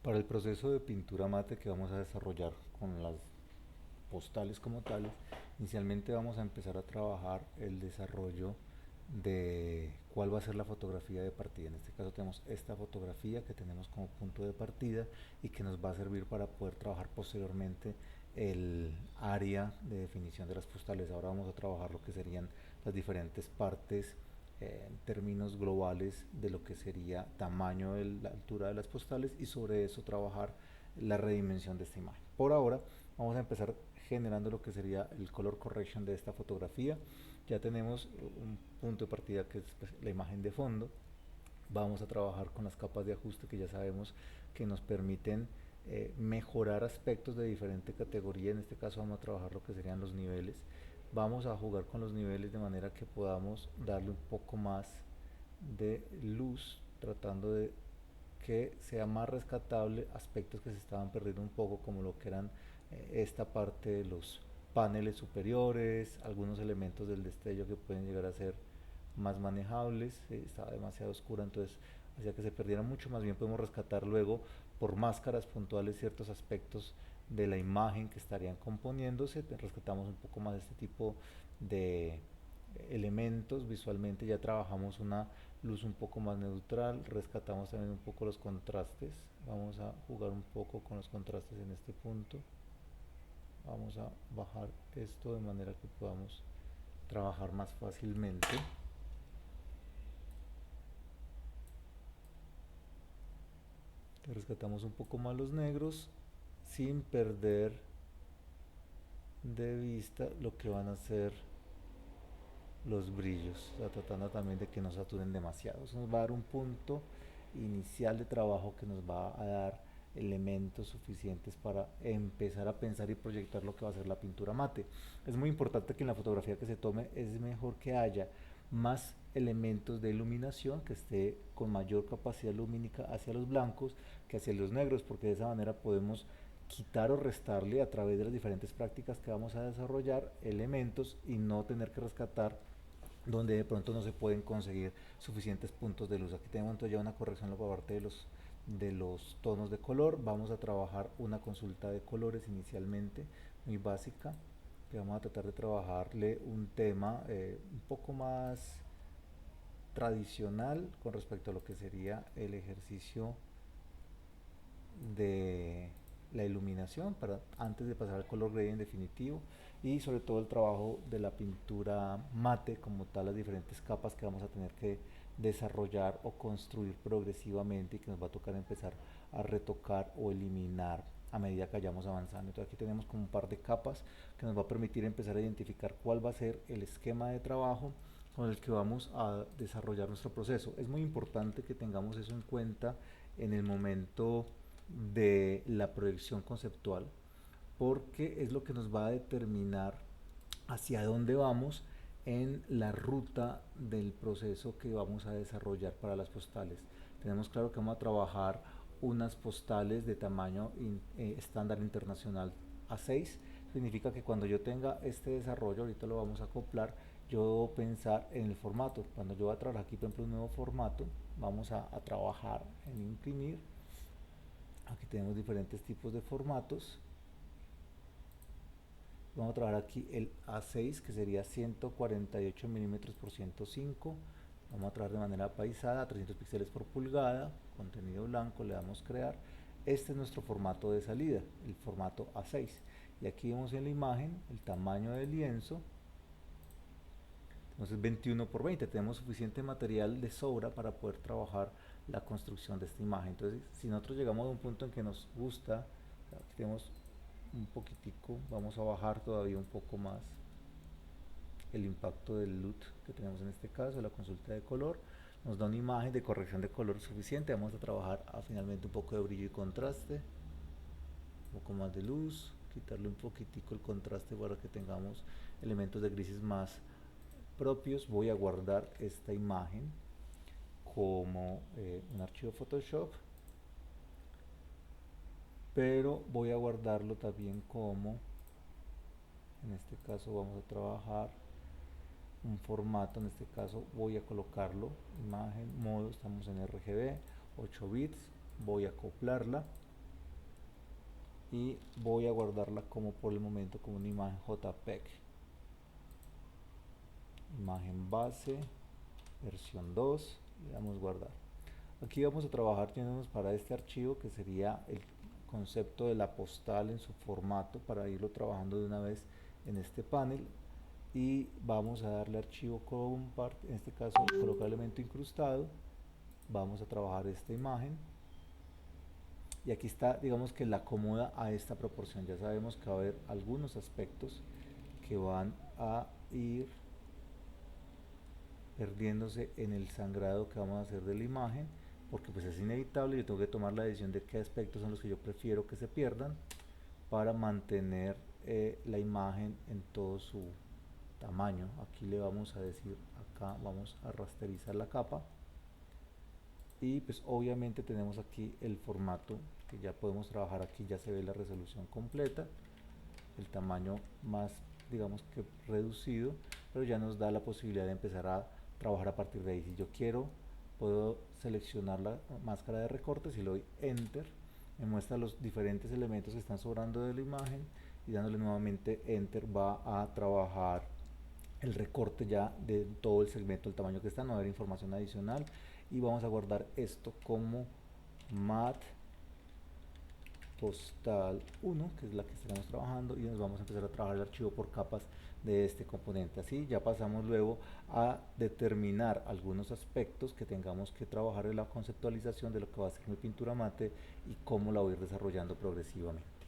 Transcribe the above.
Para el proceso de pintura mate que vamos a desarrollar con las postales como tales, inicialmente vamos a empezar a trabajar el desarrollo de cuál va a ser la fotografía de partida. En este caso tenemos esta fotografía que tenemos como punto de partida y que nos va a servir para poder trabajar posteriormente el área de definición de las postales. Ahora vamos a trabajar lo que serían las diferentes partes en términos globales de lo que sería tamaño de la altura de las postales y sobre eso trabajar la redimensión de esta imagen. Por ahora vamos a empezar generando lo que sería el color correction de esta fotografía. Ya tenemos un punto de partida que es pues, la imagen de fondo. Vamos a trabajar con las capas de ajuste que ya sabemos que nos permiten mejorar aspectos de diferente categoría. En este caso vamos a trabajar lo que serían los niveles. Vamos a jugar con los niveles de manera que podamos darle un poco más de luz, tratando de que sea más rescatable aspectos que se estaban perdiendo un poco, como lo que eran esta parte de los paneles superiores, algunos elementos del destello que pueden llegar a ser más manejables. Estaba demasiado oscura, entonces hacía que se perdiera mucho. Más bien podemos rescatar luego por máscaras puntuales ciertos aspectos de la imagen que estarían componiéndose. Rescatamos un poco más este tipo de elementos visualmente. Ya trabajamos una luz un poco más neutral, rescatamos también un poco los contrastes. Vamos a jugar un poco con los contrastes en este punto. Vamos a bajar esto de manera que podamos trabajar más fácilmente. Rescatamos un poco más los negros sin perder de vista lo que van a ser los brillos, o sea, tratando también de que no saturen demasiado. Eso nos va a dar un punto inicial de trabajo que nos va a dar elementos suficientes para empezar a pensar y proyectar lo que va a ser la pintura mate. Es muy importante que en la fotografía que se tome es mejor que haya más elementos de iluminación, que esté con mayor capacidad lumínica hacia los blancos que hacia los negros, porque de esa manera podemos quitar o restarle a través de las diferentes prácticas que vamos a desarrollar elementos y no tener que rescatar donde de pronto no se pueden conseguir suficientes puntos de luz. Aquí tenemos entonces ya una corrección por parte de los tonos de color. Vamos a trabajar una consulta de colores inicialmente, muy básica, que vamos a tratar de trabajarle un tema un poco más tradicional con respecto a lo que sería el ejercicio de la iluminación para antes de pasar al color gradient definitivo y sobre todo el trabajo de la pintura mate como tal, las diferentes capas que vamos a tener que desarrollar o construir progresivamente y que nos va a tocar empezar a retocar o eliminar a medida que vayamos avanzando. Entonces aquí tenemos como un par de capas que nos va a permitir empezar a identificar cuál va a ser el esquema de trabajo con el que vamos a desarrollar nuestro proceso. Es muy importante que tengamos eso en cuenta en el momento de la proyección conceptual, porque es lo que nos va a determinar hacia dónde vamos en la ruta del proceso que vamos a desarrollar para las postales. Tenemos claro que vamos a trabajar unas postales de tamaño estándar internacional A6. Significa que cuando yo tenga este desarrollo, ahorita lo vamos a acoplar, yo debo pensar en el formato. Cuando yo voy a trabajar aquí, por ejemplo, un nuevo formato, vamos a trabajar en imprimir. Aquí tenemos diferentes tipos de formatos. Vamos a trabajar aquí el A6, que sería 148 milímetros por 105. Vamos a trabajar de manera paisada, 300 píxeles por pulgada, contenido blanco, le damos crear. Este es nuestro formato de salida, el formato A6. Y aquí vemos en la imagen el tamaño del lienzo. Entonces 21 por 20, tenemos suficiente material de sobra para poder trabajar la construcción de esta imagen. Entonces, si nosotros llegamos a un punto en que nos gusta, aquí tenemos un poquitico, vamos a bajar todavía un poco más el impacto del LUT que tenemos en este caso, la consulta de color, nos da una imagen de corrección de color suficiente. Vamos a trabajar finalmente un poco de brillo y contraste, un poco más de luz, quitarle un poquitico el contraste para que tengamos elementos de grises más propios. Voy a guardar esta imagen como un archivo Photoshop, pero voy a guardarlo también como, en este caso vamos a trabajar un formato. En este caso voy a colocarlo, imagen, modo, estamos en RGB, 8 bits, voy a acoplarla y voy a guardarla como por el momento como una imagen JPEG, imagen base, versión 2, le damos guardar. Aquí vamos a trabajar yéndonos para este archivo que sería el concepto de la postal en su formato para irlo trabajando de una vez en este panel, y vamos a darle archivo compart, en este caso colocar elemento incrustado, vamos a trabajar esta imagen y aquí está, digamos que la acomoda a esta proporción. Ya sabemos que va a haber algunos aspectos que van a ir perdiéndose en el sangrado que vamos a hacer de la imagen, porque pues es inevitable. Yo tengo que tomar la decisión de qué aspectos son los que yo prefiero que se pierdan para mantener la imagen en todo su tamaño. Aquí le vamos a decir, acá vamos a rasterizar la capa y pues obviamente tenemos aquí el formato que ya podemos trabajar. Aquí ya se ve la resolución completa, el tamaño más, digamos que reducido, pero ya nos da la posibilidad de empezar a trabajar a partir de ahí. Si yo quiero, puedo seleccionar la máscara de recortes y le doy enter, me muestra los diferentes elementos que están sobrando de la imagen, y dándole nuevamente enter va a trabajar el recorte ya de todo el segmento, el tamaño que está, no va a haber información adicional. Y vamos a guardar esto como mat postal 1, que es la que estaremos trabajando, y nos vamos a empezar a trabajar el archivo por capas de este componente. Así ya pasamos luego a determinar algunos aspectos que tengamos que trabajar en la conceptualización de lo que va a ser mi pintura mate y cómo la voy a ir desarrollando progresivamente.